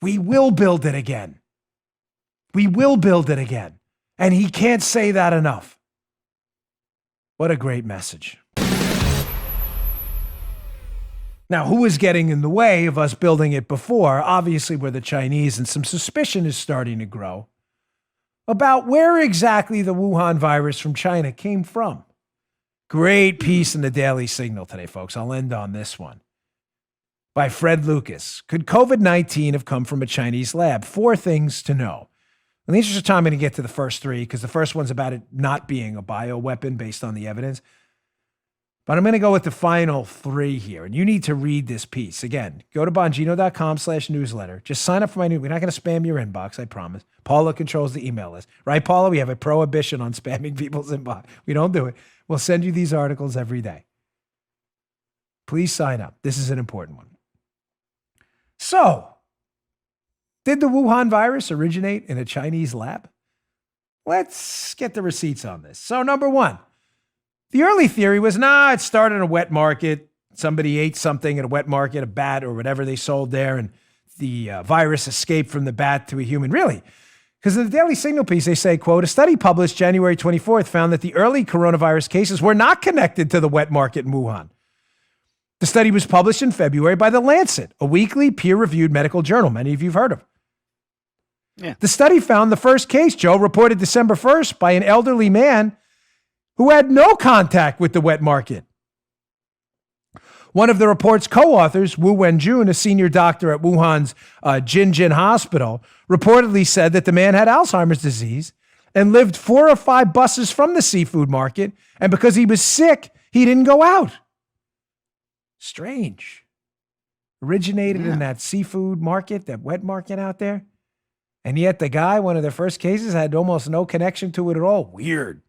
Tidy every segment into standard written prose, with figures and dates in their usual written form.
We will build it again. We will build it again. And he can't say that enough. What a great message. Now, who is getting in the way of us building it before? Obviously, we're the Chinese, and some suspicion is starting to grow about where exactly the Wuhan virus from China came from. Great piece in the Daily Signal today, folks. I'll end on this one. By Fred Lucas. Could COVID-19 have come from a Chinese lab? 4 things to know. In the interest of time, I'm going to get to the first 3 because the first one's about it not being a bioweapon based on the evidence. But I'm going to go with the final 3 here. And you need to read this piece. Again, go to Bongino.com/newsletter. Just sign up for my new. We're not going to spam your inbox, I promise. Paula controls the email list. Right, Paula? We have a prohibition on spamming people's inbox. We don't do it. We'll send you these articles every day. Please sign up. This is an important one. So, did the Wuhan virus originate in a Chinese lab? Let's get the receipts on this. So, number 1. The early theory was, it started in a wet market. Somebody ate something at a wet market, a bat or whatever they sold there, and the virus escaped from the bat to a human. Really? Because in the Daily Signal piece, they say, quote, a study published January 24th found that the early coronavirus cases were not connected to the wet market in Wuhan. The study was published in February by The Lancet, a weekly peer-reviewed medical journal. Many of you have heard of. Yeah. The study found the first case, Joe, reported December 1st by an elderly man who had no contact with the wet market. One of the report's co-authors, Wu Wenjun, a senior doctor at Wuhan's Jinjin Hospital, reportedly said that the man had Alzheimer's disease and lived 4 or 5 buses from the seafood market, and because he was sick, he didn't go out. Strange. Originated in that seafood market, that wet market out there, and yet the guy, one of the first cases, had almost no connection to it at all. Weird.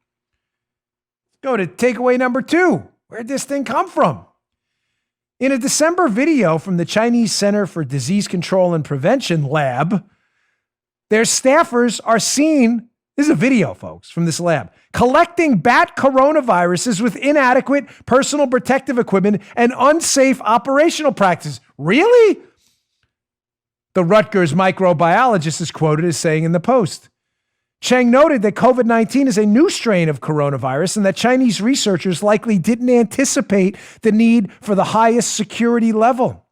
Go to takeaway number 2. Where'd this thing come from? In a December video from the Chinese Center for Disease Control and Prevention lab, their staffers are seen, this is a video, folks, from this lab, collecting bat coronaviruses with inadequate personal protective equipment and unsafe operational practices. Really? The Rutgers microbiologist is quoted as saying in the Post. Cheng noted that COVID-19 is a new strain of coronavirus and that Chinese researchers likely didn't anticipate the need for the highest security level.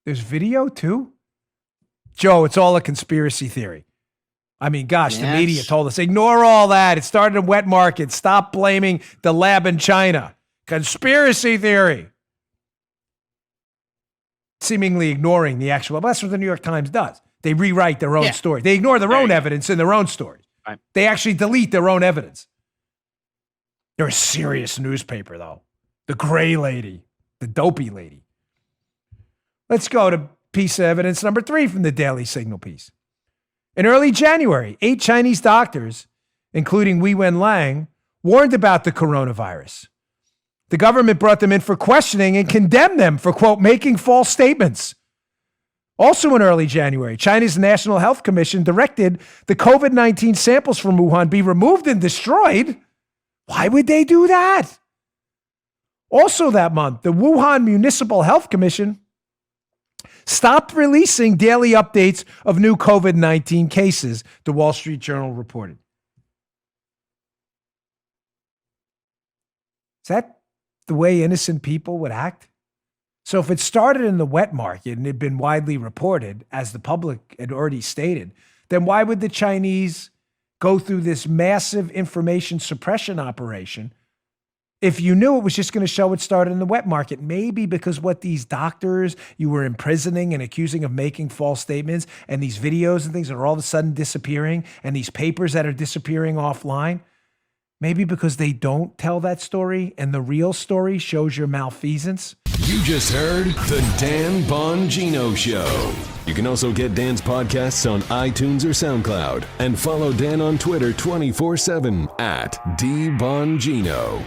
There's video too? Joe, it's all a conspiracy theory. I mean, gosh, The media told us, ignore all that. It started in wet markets. Stop blaming the lab in China. Conspiracy theory. Seemingly ignoring the actual, well, that's what the New York Times does. They rewrite their own story. They ignore their own evidence in their own stories. Right. They actually delete their own evidence. They're a serious newspaper, though. The gray lady, the dopey lady. Let's go to piece of evidence number 3 from the Daily Signal piece. In early January, 8 Chinese doctors, including Wei Wenlang, warned about the coronavirus. The government brought them in for questioning and condemned them for, quote, making false statements. Also in early January, China's National Health Commission directed the COVID-19 samples from Wuhan be removed and destroyed. Why would they do that? Also that month, the Wuhan Municipal Health Commission stopped releasing daily updates of new COVID-19 cases, the Wall Street Journal reported. Is that the way innocent people would act? So if it started in the wet market and had been widely reported, as the public had already stated, then why would the Chinese go through this massive information suppression operation if you knew it was just going to show it started in the wet market? Maybe because what these doctors you were imprisoning and accusing of making false statements, and these videos and things that are all of a sudden disappearing, and these papers that are disappearing offline, maybe because they don't tell that story and the real story shows your malfeasance. You just heard The Dan Bongino Show. You can also get Dan's podcasts on iTunes or SoundCloud and follow Dan on Twitter 24/7 @DBongino.